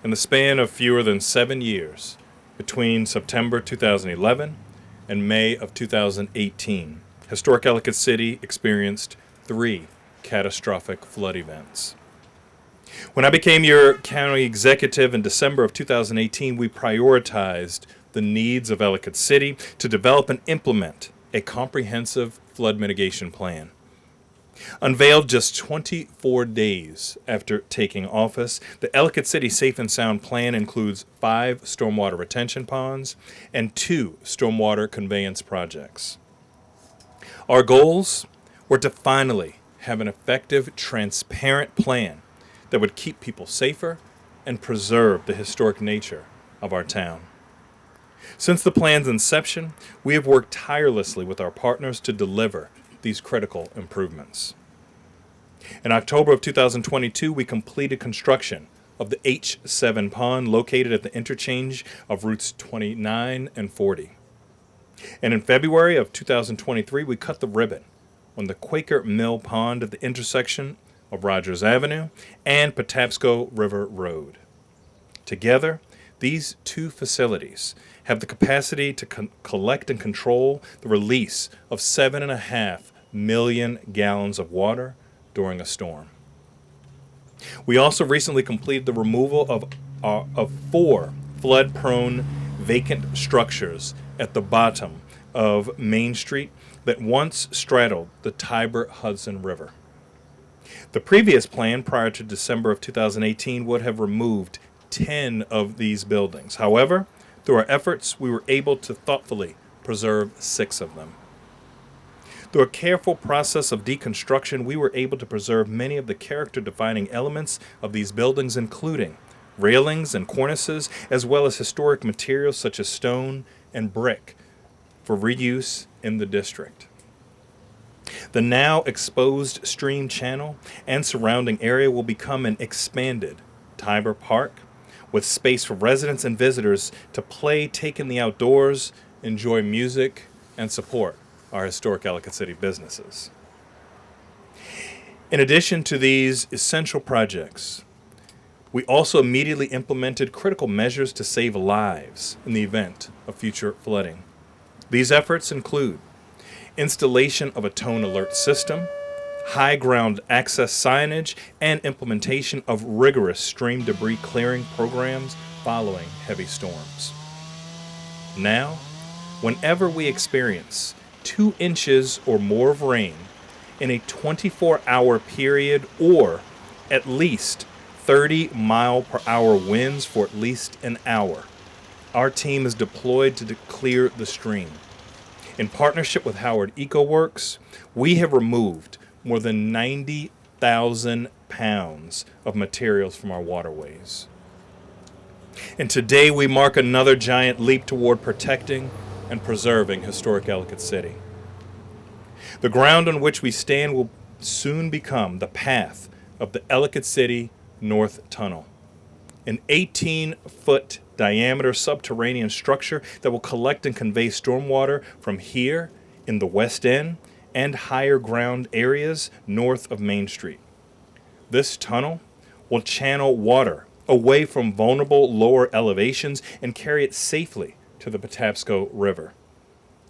In the span of fewer than 7 years, between September 2011 and May of 2018, historic Ellicott City experienced 3 catastrophic flood events. When I became your county executive in December of 2018, we prioritized the needs of Ellicott City to develop and implement a comprehensive flood mitigation plan. Unveiled just 24 days after taking office, the Ellicott City Safe and Sound Plan includes 5 stormwater retention ponds and 2 stormwater conveyance projects. Our goals were to finally have an effective, transparent plan that would keep people safer and preserve the historic nature of our town. Since the plan's inception, we have worked tirelessly with our partners to deliver these critical improvements. In October of 2022, we completed construction of the H7 pond located at the interchange of routes 29 and 40. And in February of 2023, we cut the ribbon on the Quaker Mill Pond at the intersection of Rogers Avenue and Patapsco River Road. Together, these 2 facilities have the capacity to collect and control the release of 7.5 million gallons of water during a storm. We also recently completed the removal of 4 flood-prone vacant structures at the bottom of Main Street that once straddled the Tiber-Hudson River. The previous plan, prior to December of 2018, would have removed 10 of these buildings. However, through our efforts, we were able to thoughtfully preserve 6 of them. Through a careful process of deconstruction, we were able to preserve many of the character-defining elements of these buildings, including railings and cornices, as well as historic materials such as stone and brick for reuse in the district. The now exposed stream channel and surrounding area will become an expanded Tiber Park with space for residents and visitors to play, take in the outdoors, enjoy music, and support our historic Ellicott City businesses. In addition to these essential projects, we also immediately implemented critical measures to save lives in the event of future flooding. These efforts include installation of a tone alert system, high ground access signage, and implementation of rigorous stream debris clearing programs following heavy storms. Now, whenever we experience 2 inches or more of rain in a 24-hour period, or at least 30-mile-per-hour winds for at least an hour, our team is deployed to clear the stream. In partnership with Howard EcoWorks, we have removed more than 90,000 pounds of materials from our waterways. And today we mark another giant leap toward protecting and preserving historic Ellicott City. The ground on which we stand will soon become the path of the Ellicott City North Tunnel, an 18-foot diameter subterranean structure that will collect and convey stormwater from here in the West End and higher ground areas north of Main Street. This tunnel will channel water away from vulnerable lower elevations and carry it safely to the Patapsco River.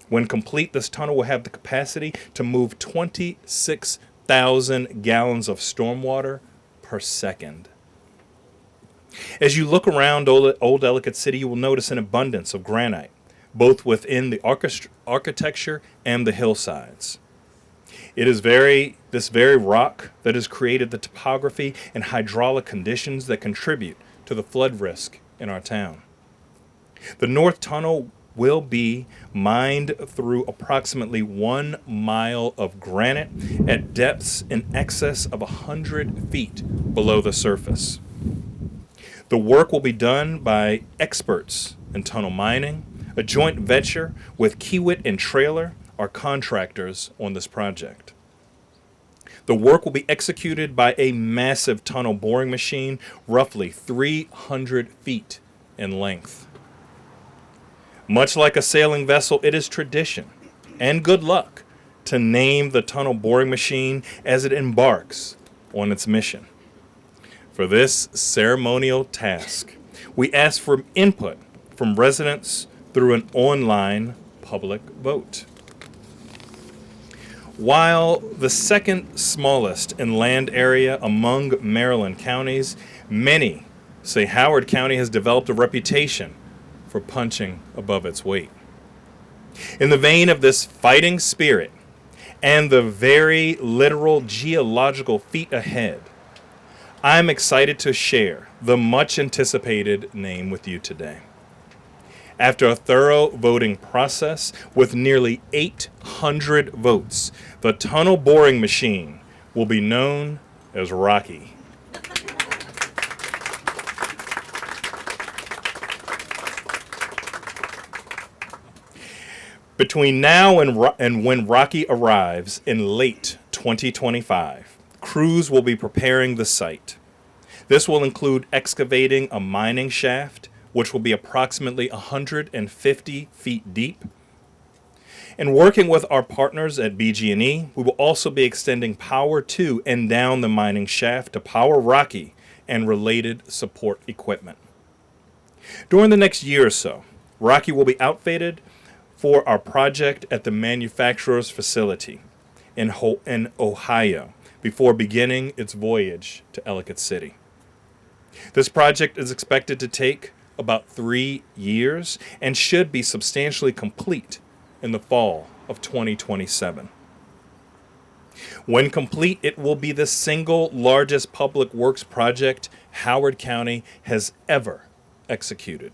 When complete, this tunnel will have the capacity to move 26,000 gallons of stormwater per second. As you look around Old Ellicott City, you will notice an abundance of granite, both within the architecture and the hillsides. It is this very rock that has created the topography and hydraulic conditions that contribute to the flood risk in our town. The North Tunnel will be mined through approximately 1 mile of granite at depths in excess of 100 feet below the surface. The work will be done by experts in tunnel mining. A joint venture with Kiewit and Trailer are contractors on this project. The work will be executed by a massive tunnel boring machine, roughly 300 feet in length. Much like a sailing vessel, it is tradition and good luck to name the tunnel boring machine as it embarks on its mission. For this ceremonial task, We ask for input from residents through an online public vote. While the second smallest in land area among Maryland counties, many say Howard County has developed a reputation for punching above its weight. In the vein of this fighting spirit and the very literal geological feat ahead, I'm excited to share the much anticipated name with you today. After a thorough voting process with nearly 800 votes, the tunnel boring machine will be known as Rocky. Between now and when Rocky arrives in late 2025, crews will be preparing the site. This will include excavating a mining shaft, which will be approximately 150 feet deep. And working with our partners at BG&E, we will also be extending power to and down the mining shaft to power Rocky and related support equipment. During the next year or so, Rocky will be outfitted for our project at the manufacturer's facility in Ohio before beginning its voyage to Ellicott City. This project is expected to take about 3 years and should be substantially complete in the fall of 2027. When complete, it will be the single largest public works project Howard County has ever executed.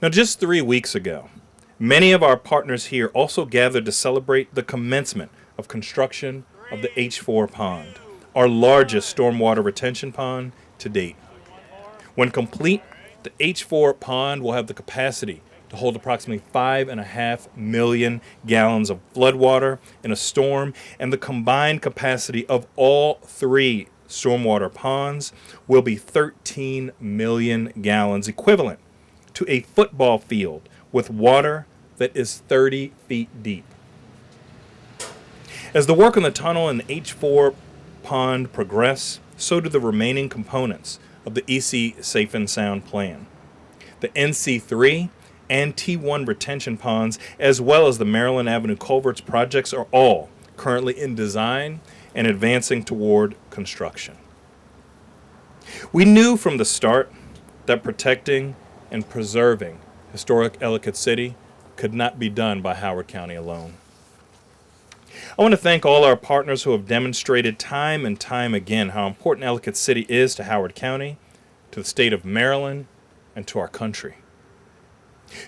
Now, just 3 weeks ago, many of our partners here also gathered to celebrate the commencement of construction of the H4 pond, our largest stormwater retention pond to date. When complete, the H4 pond will have the capacity to hold approximately 5.5 million gallons of floodwater in a storm, and the combined capacity of all 3 stormwater ponds will be 13 million gallons, equivalent to a football field with water that is 30 feet deep. As the work on the tunnel and H4 pond progress, so do the remaining components of the EC Safe and Sound plan. The NC3 and T1 retention ponds, as well as the Maryland Avenue culverts projects, are all currently in design and advancing toward construction. We knew from the start that protecting and preserving historic Ellicott City could not be done by Howard County alone. I want to thank all our partners who have demonstrated time and time again how important Ellicott City is to Howard County, to the state of Maryland, and to our country.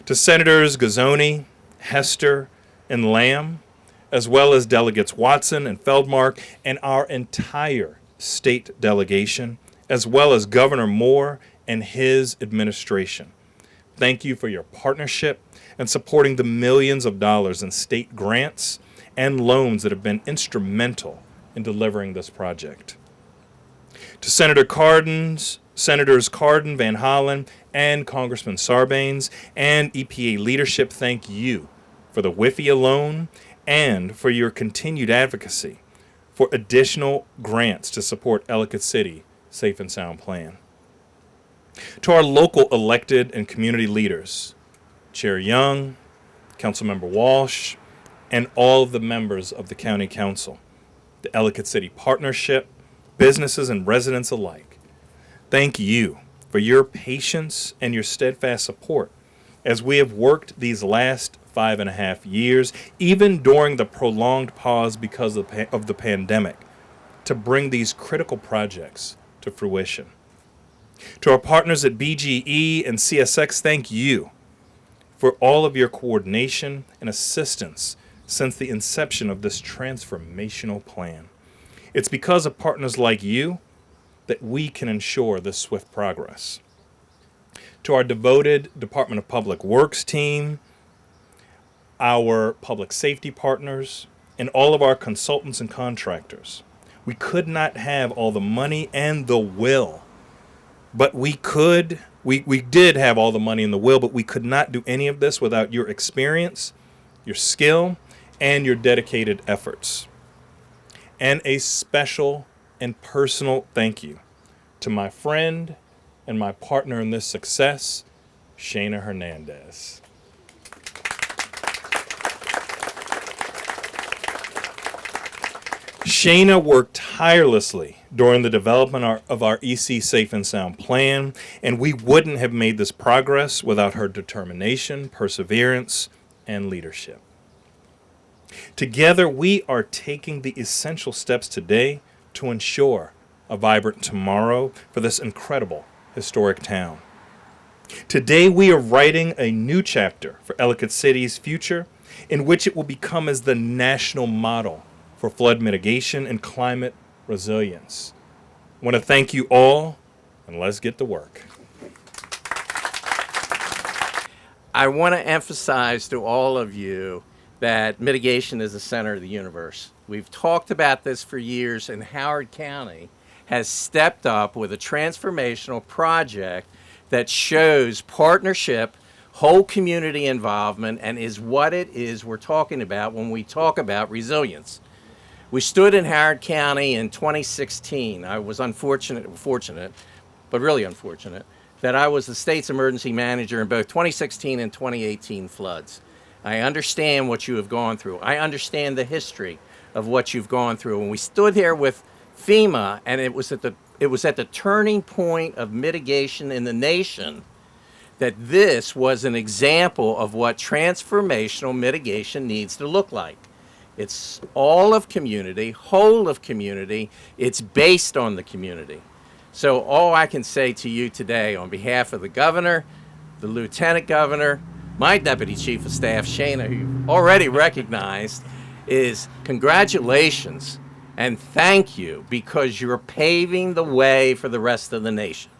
To Senators Gazzoni, Hester, and Lamb, as well as Delegates Watson and Feldmark, and our entire state delegation, as well as Governor Moore and his administration. Thank you for your partnership and supporting the millions of dollars in state grants and loans that have been instrumental in delivering this project. To Senators Cardin, Van Hollen, and Congressman Sarbanes, and EPA leadership, thank you for the WIFIA loan and for your continued advocacy for additional grants to support Ellicott City Safe and Sound Plan. To our local elected and community leaders, Chair Young, Councilmember Walsh, and all of the members of the County Council, the Ellicott City Partnership, businesses and residents alike, thank you for your patience and your steadfast support as we have worked these last 5.5 years, even during the prolonged pause because of the pandemic, to bring these critical projects to fruition. To our partners at BGE and CSX, thank you for all of your coordination and assistance since the inception of this transformational plan. It's because of partners like you that we can ensure this swift progress. To our devoted Department of Public Works team, our public safety partners, and all of our consultants and contractors, we could not have all the money and the will, but we did have all the money and the will, but we could not do any of this without your experience, your skill, and your dedicated efforts. And a special and personal thank you to my friend and my partner in this success, Shana Hernandez. Shana worked tirelessly during the development of our EC Safe and Sound plan, and we wouldn't have made this progress without her determination, perseverance, and leadership. Together, we are taking the essential steps today to ensure a vibrant tomorrow for this incredible historic town. Today, we are writing a new chapter for Ellicott City's future in which it will become as the national model for flood mitigation and climate resilience. I want to thank you all, and let's get to work. I want to emphasize to all of you that mitigation is the center of the universe. We've talked about this for years, and Howard County has stepped up with a transformational project that shows partnership, whole community involvement, and is what it is we're talking about when we talk about resilience. We stood in Howard County in 2016. I was fortunate, but really unfortunate, that I was the state's emergency manager in both 2016 and 2018 floods. I understand what you have gone through. I understand the history of what you've gone through. And we stood here with FEMA, and it was at the turning point of mitigation in the nation that this was an example of what transformational mitigation needs to look like. It's all of community, whole of community. It's based on the community. So all I can say to you today on behalf of the governor, the lieutenant governor, my deputy chief of staff, Shana, who you've already recognized, is congratulations and thank you, because you're paving the way for the rest of the nation.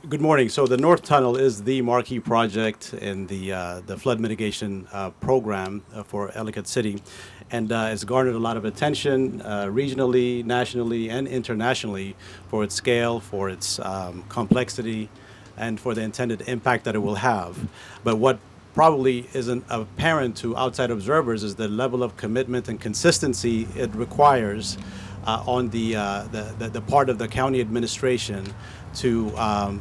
Good morning. So the North Tunnel is the marquee project in the flood mitigation program for Ellicott City, and it's garnered a lot of attention regionally, nationally, and internationally for its scale, for its complexity, and for the intended impact that it will have. But what probably isn't apparent to outside observers is the level of commitment and consistency it requires on the part of the county administration to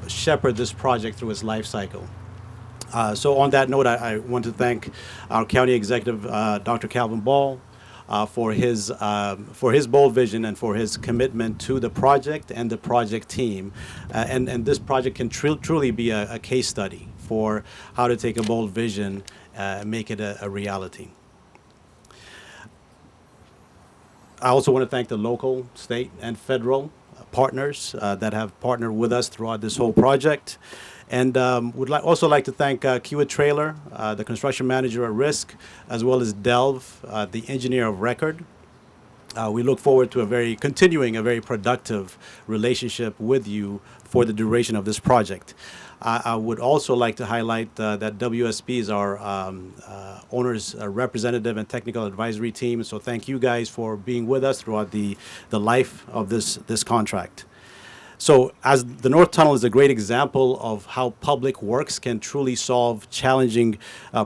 shepherd this project through its life cycle. So on that note, I want to thank our county executive, Dr. Calvin Ball, for his bold vision and for his commitment to the project and the project team. And this project can truly be a case study for how to take a bold vision and make it a reality. I also want to thank the local, state, and federal partners that have partnered with us throughout this whole project. And would also like to thank Kiewit Trailer, the construction manager at risk, as well as Delve, the engineer of record. We look forward to continuing a very productive relationship with you for the duration of this project. I would also like to highlight that WSP is our owner's representative and technical advisory team. So thank you guys for being with us throughout the life of this contract. So as the North Tunnel is a great example of how public works can truly solve challenging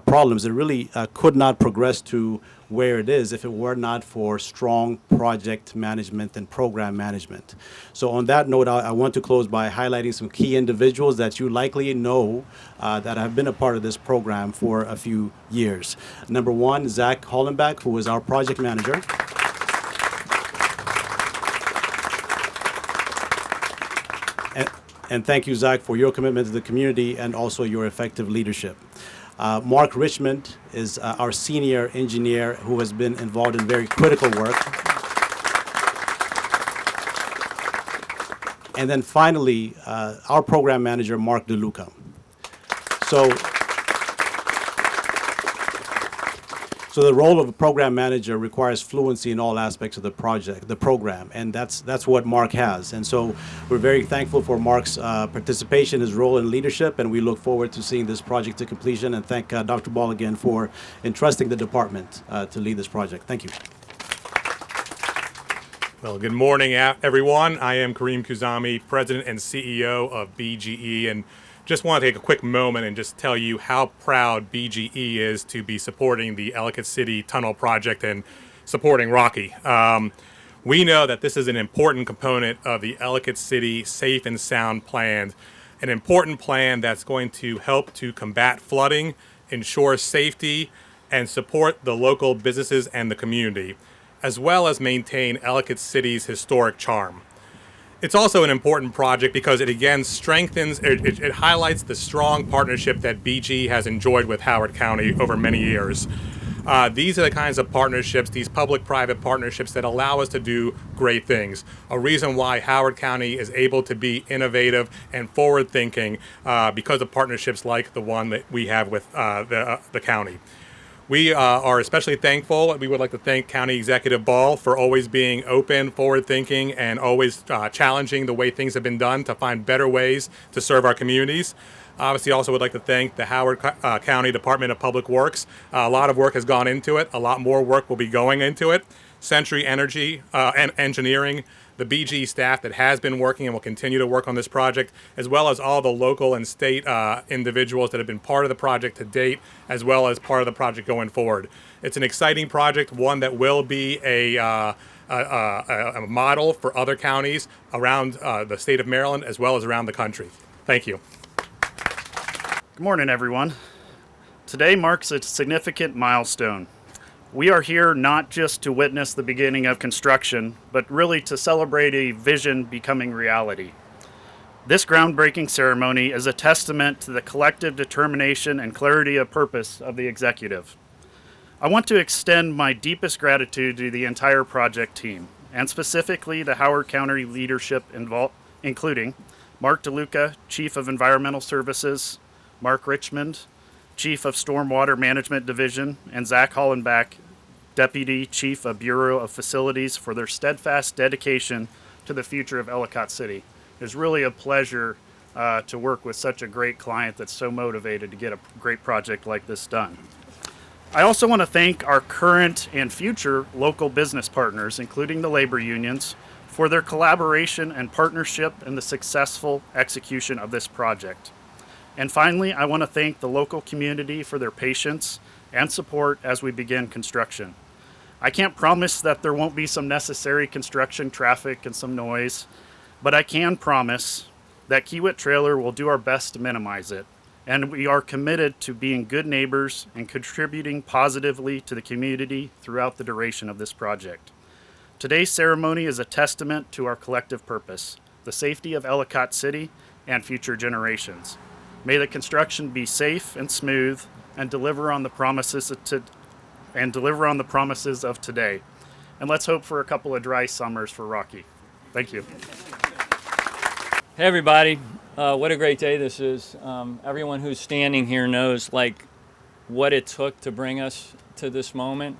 problems, it really could not progress to where it is if it were not for strong project management and program management. So on that note, I want to close by highlighting some key individuals that you likely know that have been a part of this program for a few years. Number one, Zach Hollenbeck, who is our project manager. And thank you, Zach, for your commitment to the community and also your effective leadership. Mark Richmond is our senior engineer who has been involved in very critical work. And then finally, our program manager, Mark DeLuca. So the role of a program manager requires fluency in all aspects of the program, and that's what Mark has. And so we're very thankful for Mark's participation, his role in leadership, and we look forward to seeing this project to completion. And thank Dr. Ball again for entrusting the department to lead this project. Thank you. Well, good morning, everyone. I am Kareem Kuzami, President and CEO of BGE, and just want to take a quick moment and just tell you how proud BGE is to be supporting the Ellicott City Tunnel project and supporting Rocky. We know that this is an important component of the Ellicott City Safe and Sound Plan, an important plan that's going to help to combat flooding, ensure safety, and support the local businesses and the community, as well as maintain Ellicott City's historic charm. It's also an important project because it again strengthens, it highlights the strong partnership that BG has enjoyed with Howard County over many years. These are the kinds of partnerships, these public-private partnerships that allow us to do great things. A reason why Howard County is able to be innovative and forward-thinking because of partnerships like the one that we have with the county. We are especially thankful. We would like to thank County Executive Ball for always being open, forward-thinking, and always challenging the way things have been done to find better ways to serve our communities. Obviously, also would like to thank the Howard County Department of Public Works. A lot of work has gone into it. A lot more work will be going into it. Century Energy and Engineering, the BG staff that has been working and will continue to work on this project, as well as all the local and state individuals that have been part of the project to date, as well as part of the project going forward. It's an exciting project, one that will be a model for other counties around the state of Maryland, as well as around the country. Thank you. Good morning, everyone. Today marks a significant milestone. We are here not just to witness the beginning of construction, but really to celebrate a vision becoming reality. This groundbreaking ceremony is a testament to the collective determination and clarity of purpose of the executive. I want to extend my deepest gratitude to the entire project team, and specifically the Howard County leadership including Mark DeLuca, Chief of Environmental Services, Mark Richmond, Chief of Stormwater Management Division, and Zach Hollenbach, Deputy Chief of Bureau of Facilities, for their steadfast dedication to the future of Ellicott City. It's really a pleasure to work with such a great client that's so motivated to get a great project like this done. I also want to thank our current and future local business partners, including the labor unions, for their collaboration and partnership in the successful execution of this project. And finally, I want to thank the local community for their patience and support as we begin construction. I can't promise that there won't be some necessary construction traffic and some noise, but I can promise that Kiewit Trailer will do our best to minimize it. And we are committed to being good neighbors and contributing positively to the community throughout the duration of this project. Today's ceremony is a testament to our collective purpose, the safety of Ellicott City and future generations. May the construction be safe and smooth and deliver on the promises of today. And let's hope for a couple of dry summers for Rocky. Thank you. Hey everybody, what a great day this is. Everyone who's standing here knows what it took to bring us to this moment.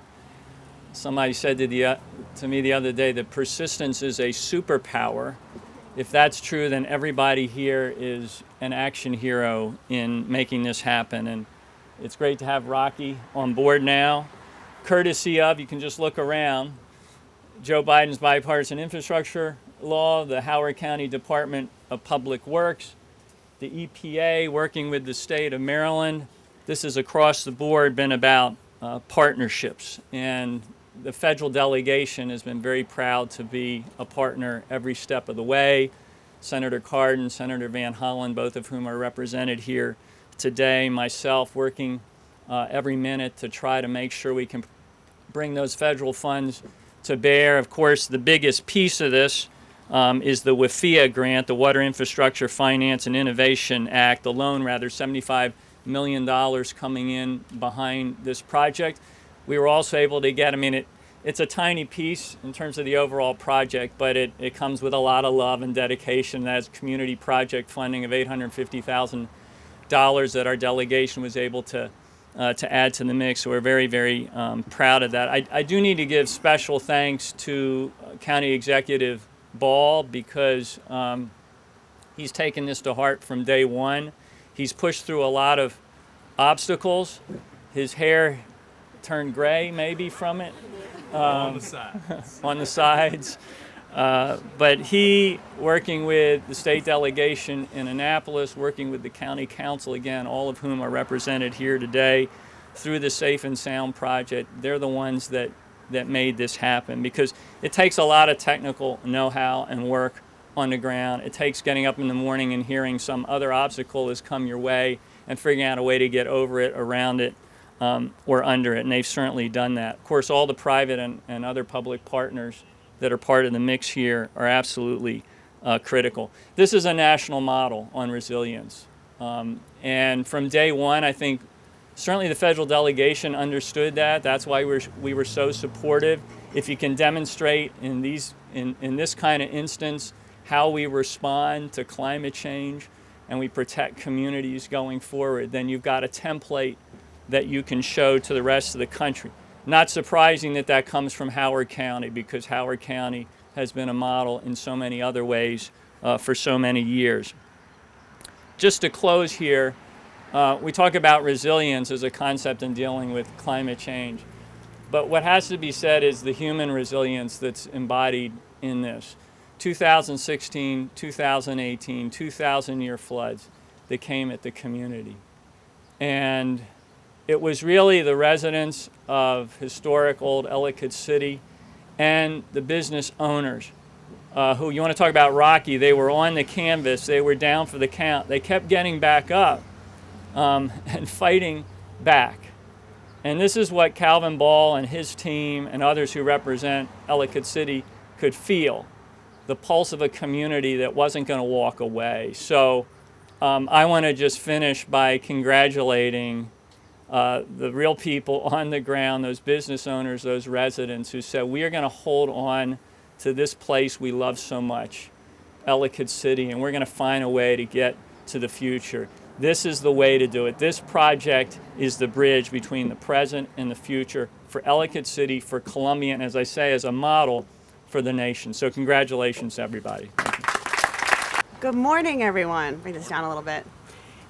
Somebody said to me the other day that persistence is a superpower. If that's true, then everybody here is an action hero in making this happen. And it's great to have Rocky on board now. Courtesy of, you can just look around, Joe Biden's bipartisan infrastructure law, the Howard County Department of Public Works, the EPA working with the state of Maryland. This has across the board been about partnerships. And the federal delegation has been very proud to be a partner every step of the way. Senator Cardin, Senator Van Hollen, both of whom are represented here today, myself working every minute to try to make sure we can bring those federal funds to bear. Of course, the biggest piece of this is the WIFIA grant, the Water Infrastructure Finance and Innovation Act, the loan rather, $75 million coming in behind this project. We were also able to get, it's a tiny piece in terms of the overall project, but it comes with a lot of love and dedication. That's community project funding of $850,000 that our delegation was able to add to the mix. So we're very, very proud of that. I do need to give special thanks to County Executive Ball because he's taken this to heart from day one. He's pushed through a lot of obstacles. His hair turned gray maybe from it. On the sides. On the sides. But he, working with the state delegation in Annapolis, working with the county council, again, all of whom are represented here today through the Safe and Sound project, they're the ones that that made this happen, because it takes a lot of technical know-how and work on the ground. It takes getting up in the morning and hearing some other obstacle has come your way and figuring out a way to get over it, around it, or under it, and they've certainly done that. Of course, all the private and other public partners that are part of the mix here are absolutely critical. This is a national model on resilience. And from day one, I think certainly the federal delegation understood that. That's why we were so supportive. If you can demonstrate in this kind of instance how we respond to climate change and we protect communities going forward, then you've got a template that you can show to the rest of the country. Not surprising that that comes from Howard County, because Howard County has been a model in so many other ways for so many years. Just to close here, we talk about resilience as a concept in dealing with climate change. But what has to be said is the human resilience that's embodied in this. 2016, 2018, 2,000-year floods that came at the community. And it was really the residents of historic old Ellicott City and the business owners who, you want to talk about rocky, they were on the canvas, they were down for the count. They kept getting back up and fighting back. And this is what Calvin Ball and his team and others who represent Ellicott City could feel, the pulse of a community that wasn't going to walk away. So I want to just finish by congratulating the real people on the ground, those business owners, those residents who said, we are going to hold on to this place we love so much, Ellicott City, and we're going to find a way to get to the future. This is the way to do it. This project is the bridge between the present and the future for Ellicott City, for Columbia, and as I say, as a model for the nation. So congratulations, everybody. Good morning, everyone. Bring this down a little bit.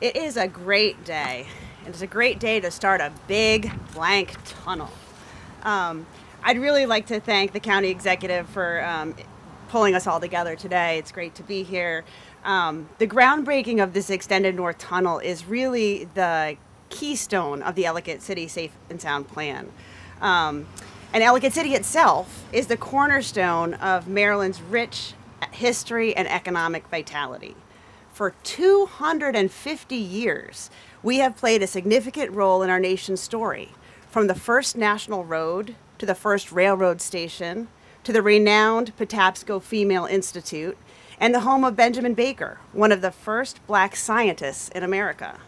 It is a great day. It's a great day to start a big blank tunnel. I'd really like to thank the county executive for pulling us all together today. It's great to be here. The groundbreaking of this extended north tunnel is really the keystone of the Ellicott City Safe and Sound Plan. And Ellicott City itself is the cornerstone of Maryland's rich history and economic vitality. For 250 years, we have played a significant role in our nation's story, from the first national road to the first railroad station to the renowned Patapsco Female Institute and the home of Benjamin Baker, one of the first black scientists in America.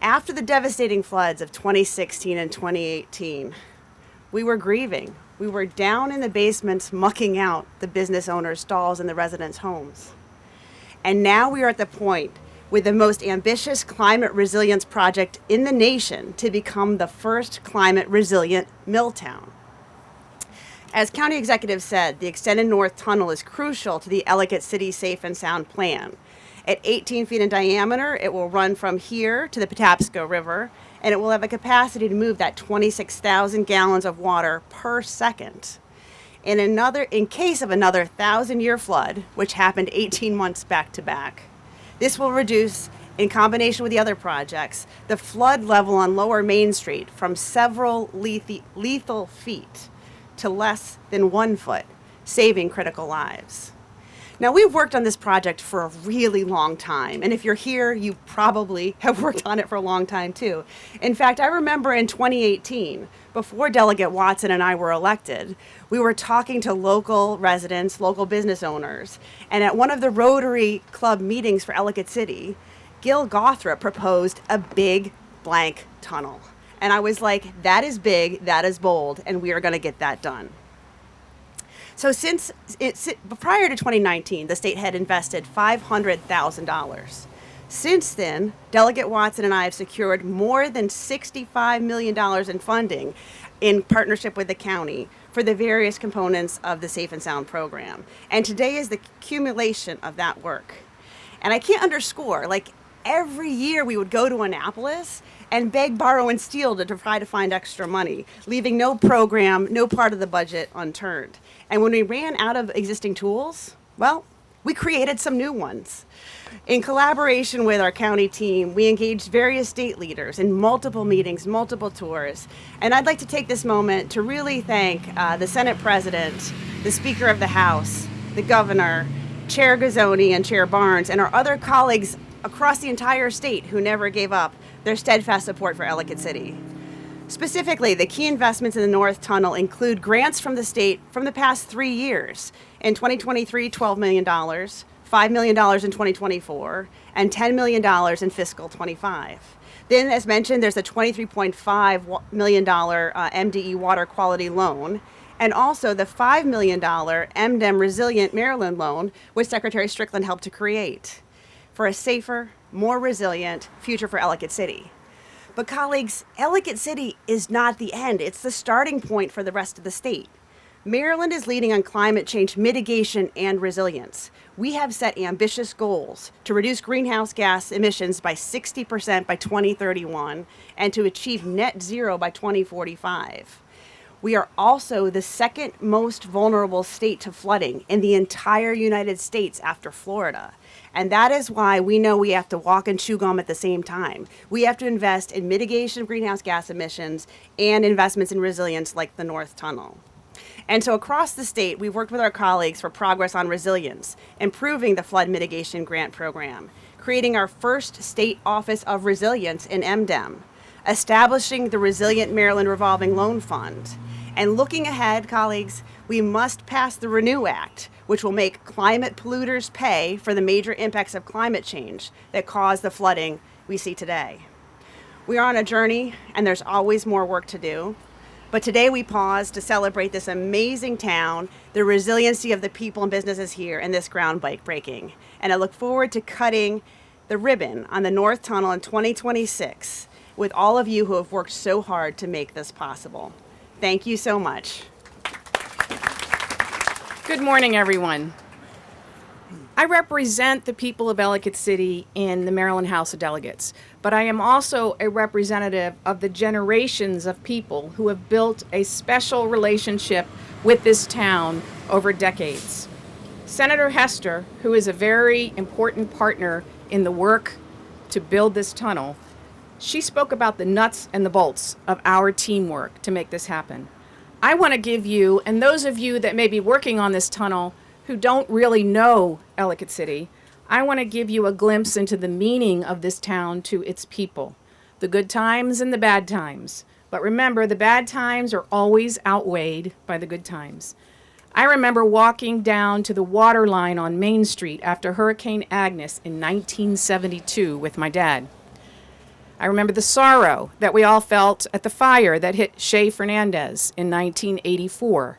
After the devastating floods of 2016 and 2018, we were grieving. We were down in the basements mucking out the business owners' stalls in the residents' homes. And now we are at the point with the most ambitious climate resilience project in the nation to become the first climate resilient mill town. As County Executive said, the Extended North Tunnel is crucial to the Ellicott City Safe and Sound Plan. At 18 feet in diameter, it will run from here to the Patapsco River, and it will have a capacity to move that 26,000 gallons of water per second. In case of another 1,000-year flood, which happened 18 months back to back, this will reduce, in combination with the other projects, the flood level on Lower Main Street from several lethal feet to less than 1 foot, saving critical lives. Now, we've worked on this project for a really long time, and if you're here, you probably have worked on it for a long time too. In fact, I remember in 2018, before Delegate Watson and I were elected, we were talking to local residents, local business owners, and at one of the Rotary Club meetings for Ellicott City, Gil Gothrop proposed a big blank tunnel. And I was like, that is big, that is bold, and we are going to get that done. So prior to 2019, the state had invested $500,000. Since then, Delegate Watson and I have secured more than $65 million in funding in partnership with the county for the various components of the Safe and Sound program. And today is the accumulation of that work. And I can't underscore, every year we would go to Annapolis and beg, borrow, and steal to try to find extra money, leaving no program, no part of the budget unturned. And when we ran out of existing tools, well, we created some new ones. In collaboration with our county team, we engaged various state leaders in multiple meetings, multiple tours. And I'd like to take this moment to really thank the Senate President, the Speaker of the House, the Governor, Chair Gazzoni and Chair Barnes, and our other colleagues across the entire state who never gave up their steadfast support for Ellicott City. Specifically, the key investments in the North Tunnel include grants from the state from the past 3 years. In 2023, $12 million, $5 million in 2024, and $10 million in fiscal 25. Then, as mentioned, there's a $23.5 million MDE water quality loan, and also the $5 million MDEM Resilient Maryland loan, which Secretary Strickland helped to create, for a safer, more resilient future for Ellicott City. But colleagues, Ellicott City is not the end. It's the starting point for the rest of the state. Maryland is leading on climate change mitigation and resilience. We have set ambitious goals to reduce greenhouse gas emissions by 60% by 2031 and to achieve net zero by 2045. We are also the second most vulnerable state to flooding in the entire United States after Florida. And that is why we know we have to walk and chew gum at the same time. We have to invest in mitigation of greenhouse gas emissions and investments in resilience like the North Tunnel. And so across the state, we've worked with our colleagues for progress on resilience, improving the flood mitigation grant program, creating our first state office of resilience in MDEM, establishing the Resilient Maryland Revolving Loan Fund. And looking ahead, colleagues, we must pass the RENEW Act, which will make climate polluters pay for the major impacts of climate change that cause the flooding we see today. We are on a journey, and there's always more work to do. But today we pause to celebrate this amazing town, the resiliency of the people and businesses here, and this groundbreaking. And I look forward to cutting the ribbon on the North Tunnel in 2026 with all of you who have worked so hard to make this possible. Thank you so much. Good morning, everyone. I represent the people of Ellicott City in the Maryland House of Delegates, but I am also a representative of the generations of people who have built a special relationship with this town over decades. Senator Hester, who is a very important partner in the work to build this tunnel, she spoke about the nuts and the bolts of our teamwork to make this happen. I want to give you, and those of you that may be working on this tunnel who don't really know Ellicott City, I want to give you a glimpse into the meaning of this town to its people, the good times and the bad times. But remember, the bad times are always outweighed by the good times. I remember walking down to the water line on Main Street after Hurricane Agnes in 1972 with my dad. I remember the sorrow that we all felt at the fire that hit Shea Fernandez in 1984,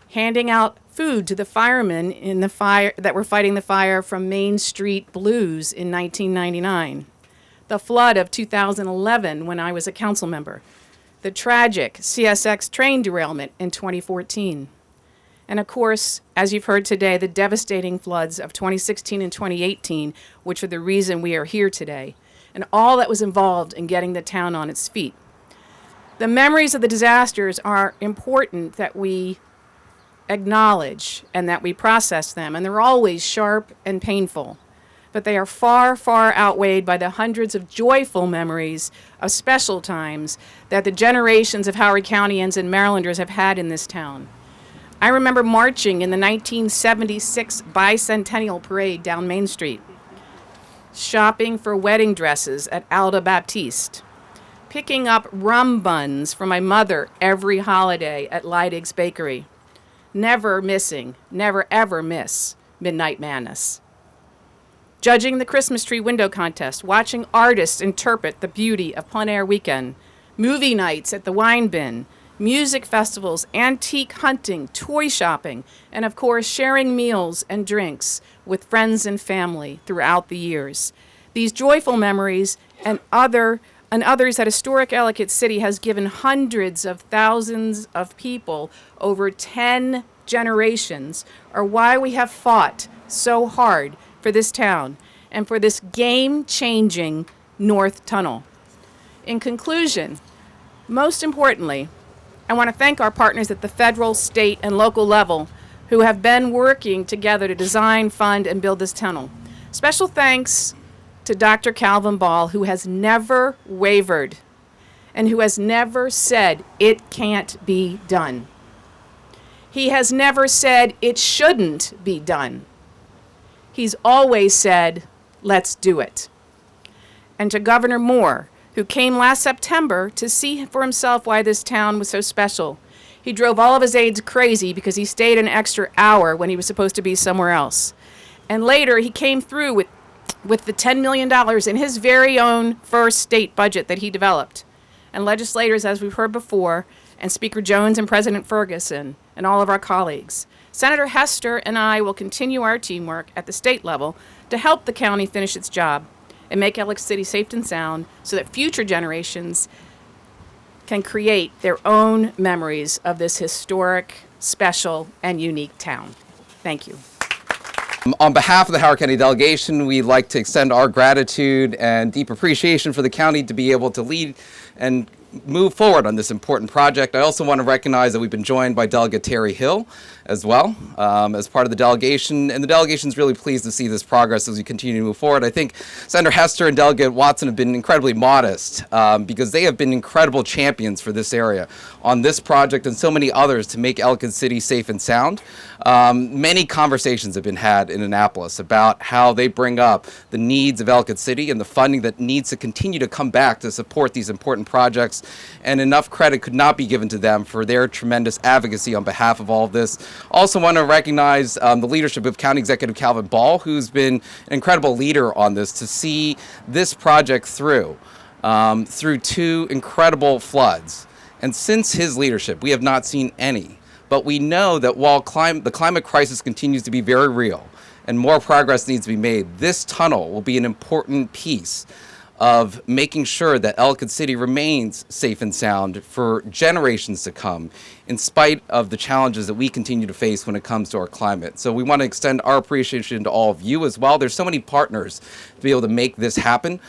handing out food to the firemen in the fire that were fighting the fire from Main Street Blues in 1999, the flood of 2011 when I was a council member, the tragic CSX train derailment in 2014, and of course, as you've heard today, the devastating floods of 2016 and 2018, which are the reason we are here today, and all that was involved in getting the town on its feet. The memories of the disasters are important that we acknowledge and that we process them, and they're always sharp and painful, but they are far, far outweighed by the hundreds of joyful memories of special times that the generations of Howard Countyans and Marylanders have had in this town. I remember marching in the 1976 bicentennial parade down Main Street, shopping for wedding dresses at Alda Baptiste, picking up rum buns for my mother every holiday at Leidig's Bakery, never missing, never ever miss Midnight Madness. Judging the Christmas tree window contest, watching artists interpret the beauty of plein air weekend, movie nights at the wine bin, music festivals, antique hunting, toy shopping, and of course sharing meals and drinks with friends and family throughout the years. These joyful memories and others at historic Ellicott City has given hundreds of thousands of people over 10 generations are why we have fought so hard for this town and for this game-changing North Tunnel. In conclusion, most importantly, I want to thank our partners at the federal, state, and local level who have been working together to design, fund, and build this tunnel. Special thanks to Dr. Calvin Ball, who has never wavered and who has never said it can't be done. He has never said it shouldn't be done. He's always said, let's do it. And to Governor Moore, who came last September to see for himself why this town was so special. He drove all of his aides crazy because he stayed an extra hour when he was supposed to be somewhere else. And later he came through with the $10 million in his very own first state budget that he developed. And legislators, as we've heard before, and Speaker Jones and President Ferguson and all of our colleagues, Senator Hester and I will continue our teamwork at the state level to help the county finish its job and make Ellicott City safe and sound so that future generations can create their own memories of this historic, special, and unique town. Thank you. On behalf of the Howard County delegation, we'd like to extend our gratitude and deep appreciation for the county to be able to lead and move forward on this important project. I also want to recognize that we've been joined by Delegate Terry Hill as well as part of the delegation, and the delegation's really pleased to see this progress as we continue to move forward. I think Senator Hester and Delegate Watson have been incredibly modest because they have been incredible champions for this area on this project and so many others to make Ellicott City safe and sound. Many conversations have been had in Annapolis about how they bring up the needs of Ellicott City and the funding that needs to continue to come back to support these important projects, and enough credit could not be given to them for their tremendous advocacy on behalf of all of this. Also want to recognize the leadership of County Executive Calvin Ball, who's been an incredible leader on this to see this project through two incredible floods. And since his leadership, we have not seen any. But we know that while the climate crisis continues to be very real and more progress needs to be made, this tunnel will be an important piece of making sure that Ellicott City remains safe and sound for generations to come, in spite of the challenges that we continue to face when it comes to our climate. So we want to extend our appreciation to all of you as well. There's so many partners to be able to make this happen,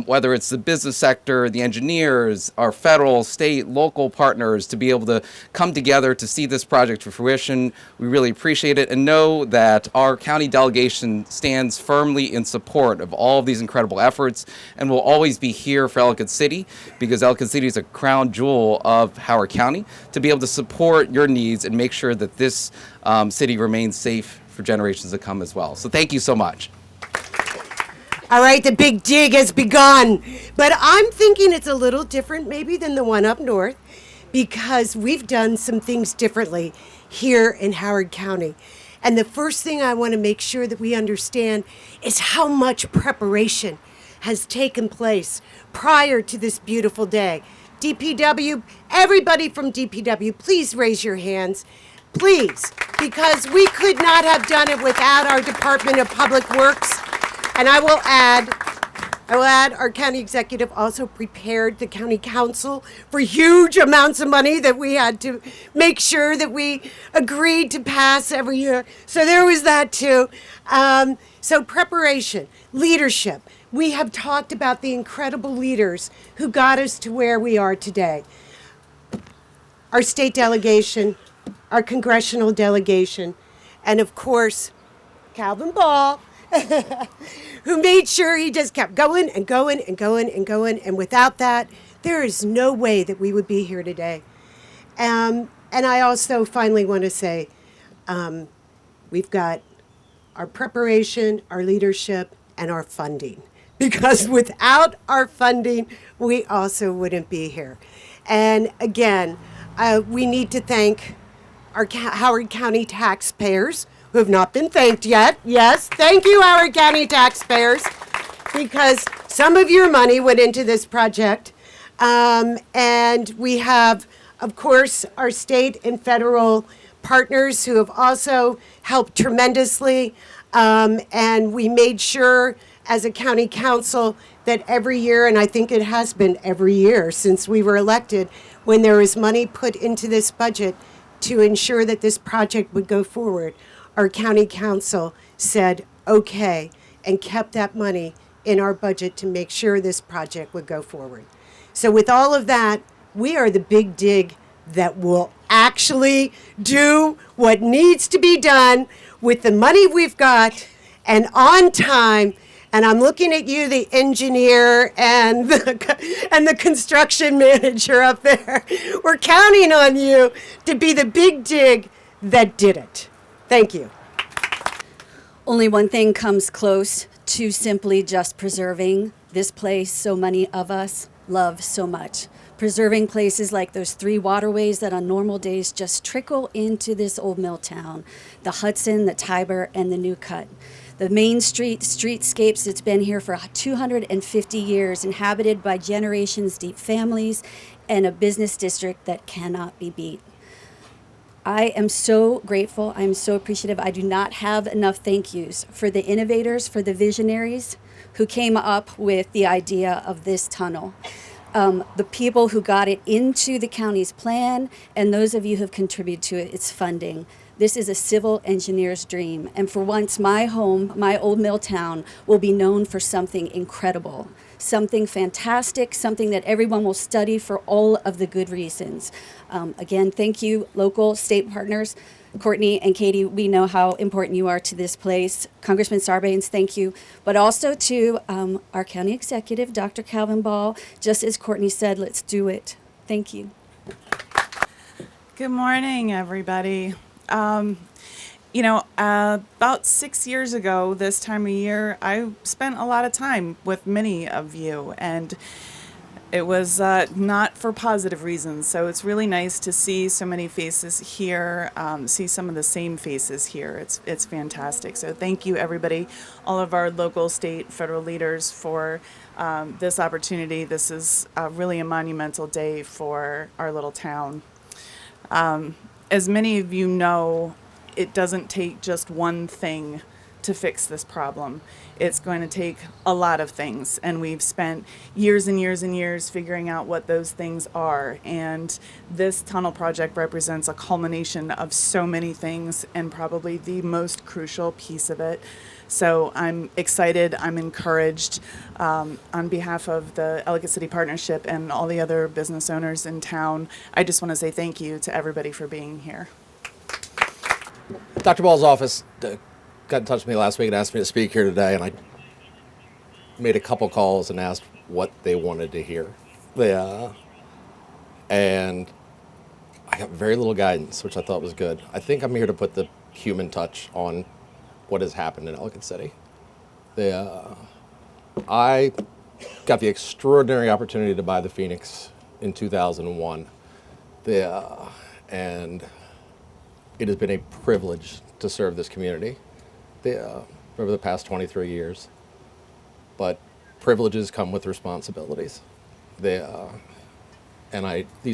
whether it's the business sector, the engineers, our federal, state, local partners, to be able to come together to see this project to fruition. We really appreciate it and know that our county delegation stands firmly in support of all of these incredible efforts and will always be here for Ellicott City, because Ellicott City is a crown jewel of Howard County, to be able to support your needs and make sure that this city remains safe for generations to come as well. So thank you so much. All right, the big dig has begun, but I'm thinking it's a little different maybe than the one up north, because we've done some things differently here in Howard County. And the first thing I want to make sure that we understand is how much preparation has taken place prior to this beautiful day. DPW, everybody from DPW, please raise your hands, please, because we could not have done it without our Department of Public Works. And I will add, our county executive also prepared the county council for huge amounts of money that we had to make sure that we agreed to pass every year. So there was that too. So preparation, leadership. We have talked about the incredible leaders who got us to where we are today. Our state delegation, our congressional delegation, and of course, Calvin Ball, who made sure he just kept going and going and going and going. And without that, there is no way that we would be here today. And I also finally want to say, we've got our preparation, our leadership, and our funding. Because without our funding, we also wouldn't be here. And again, we need to thank our Howard County taxpayers who have not been thanked yet. Yes, thank you, Howard County taxpayers, because some of your money went into this project. And we have, of course, our state and federal partners who have also helped tremendously. And we made sure as a county council that every year, and I think it has been every year since we were elected, when there was money put into this budget to ensure that this project would go forward, our county council said, okay, and kept that money in our budget to make sure this project would go forward. So with all of that, we are the big dig that will actually do what needs to be done with the money we've got and on time. And I'm looking at you, the engineer and the construction manager up there. We're counting on you to be the big dig that did it. Thank you. Only one thing comes close to simply just preserving this place so many of us love so much. Preserving places like those 3 waterways that on normal days just trickle into this old mill town, the Hudson, the Tiber, and the New Cut. The main streetscapes that's been here for 250 years, inhabited by generations deep families, and a business district that cannot be beat. I am so grateful. I'm so appreciative. I do not have enough thank yous for the innovators, for the visionaries who came up with the idea of this tunnel. The people who got it into the county's plan, and those of you who have contributed to its funding. This is a civil engineer's dream, and for once my home, my old mill town, will be known for something incredible, something fantastic, something that everyone will study for all of the good reasons. Again, thank you, local, state partners. Courtney and Katie, we know how important you are to this place. Congressman Sarbanes, thank you. But also to our county executive, Dr. Calvin Ball. Just as Courtney said, let's do it. Thank you. Good morning, everybody. About 6 years ago, this time of year, I spent a lot of time with many of you, and it was not for positive reasons. So it's really nice to see so many faces here, see some of the same faces here. It's fantastic. So thank you, everybody, all of our local, state, federal leaders for this opportunity. This is really a monumental day for our little town. As many of you know, it doesn't take just one thing to fix this problem. It's going to take a lot of things, and we've spent years and years and years figuring out what those things are. And this tunnel project represents a culmination of so many things, and probably the most crucial piece of it. So I'm excited, I'm encouraged. On behalf of the Ellicott City Partnership and all the other business owners in town, I just want to say thank you to everybody for being here. Dr. Ball's office got in touch with me last week and asked me to speak here today, and I made a couple calls and asked what they wanted to hear. And I got very little guidance, which I thought was good. I think I'm here to put the human touch on what has happened in Ellicott City. I got the extraordinary opportunity to buy the Phoenix in 2001, and it has been a privilege to serve this community over the past 23 years. But privileges come with responsibilities. These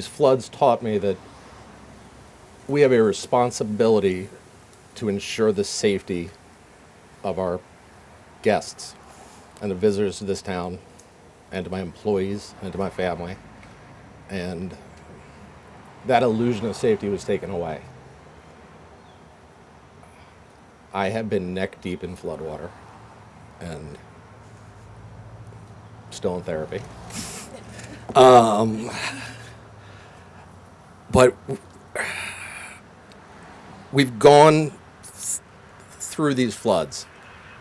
floods taught me that we have a responsibility to ensure the safety of our guests and the visitors to this town, and to my employees and to my family. And that illusion of safety was taken away. I have been neck deep in floodwater and still in therapy. But we've gone through these floods,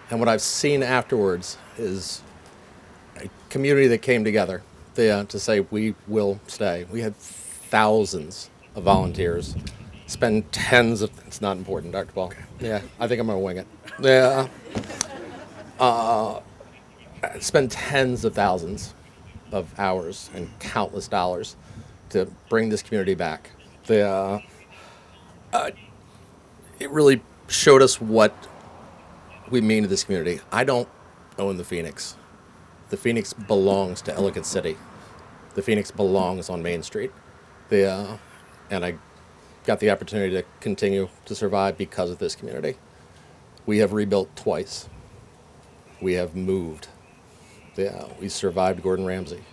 and what I've seen afterwards is a community that came together to say we will stay. We had thousands of volunteers, spend tens of, it's not important, Dr. Ball. Okay. Yeah, I think I'm gonna wing it. Spend tens of thousands of hours and countless dollars to bring this community back. It really showed us what we mean to this community. I don't own the Phoenix. The Phoenix belongs to Ellicott City. The Phoenix belongs on Main Street. And I got the opportunity to continue to survive because of this community. We have rebuilt twice. We have moved. We survived Gordon Ramsay.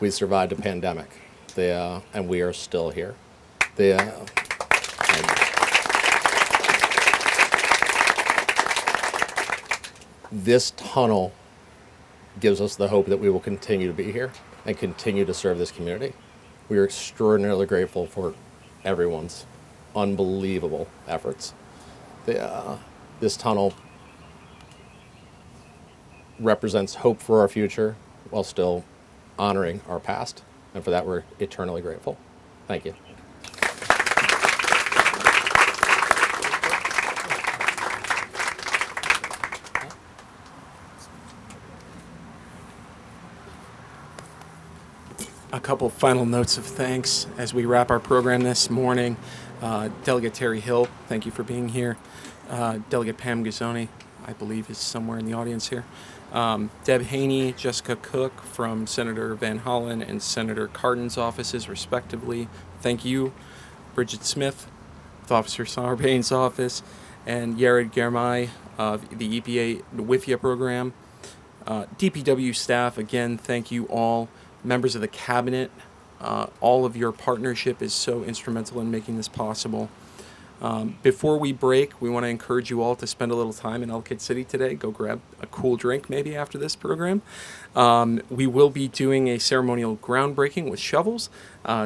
We survived a pandemic. And we are still here. This tunnel gives us the hope that we will continue to be here and continue to serve this community. We are extraordinarily grateful for everyone's unbelievable efforts. this tunnel represents hope for our future while still honoring our past. And for that, we're eternally grateful. Thank you. A couple final notes of thanks as we wrap our program this morning. Delegate Terry Hill, thank you for being here. Delegate Pam Gazzoni, I believe, is somewhere in the audience here. Deb Haney, Jessica Cook from Senator Van Hollen and Senator Cardin's offices, respectively. Thank you. Bridget Smith, with Officer Sarbanes' office, and Yared Germay of the EPA WIFIA program. DPW staff, again, thank you all. Members of the cabinet, all of your partnership is so instrumental in making this possible. Before we break, we want to encourage you all to spend a little time in Ellicott City today. Go grab a cool drink maybe after this program. We will be doing a ceremonial groundbreaking with shovels.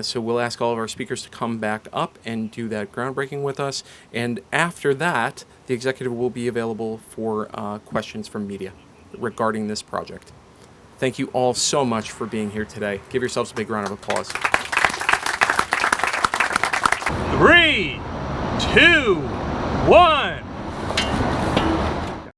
So we'll ask all of our speakers to come back up and do that groundbreaking with us. And after that, the executive will be available for questions from media regarding this project. Thank you all so much for being here today. Give yourselves a big round of applause. 3, 2, 1.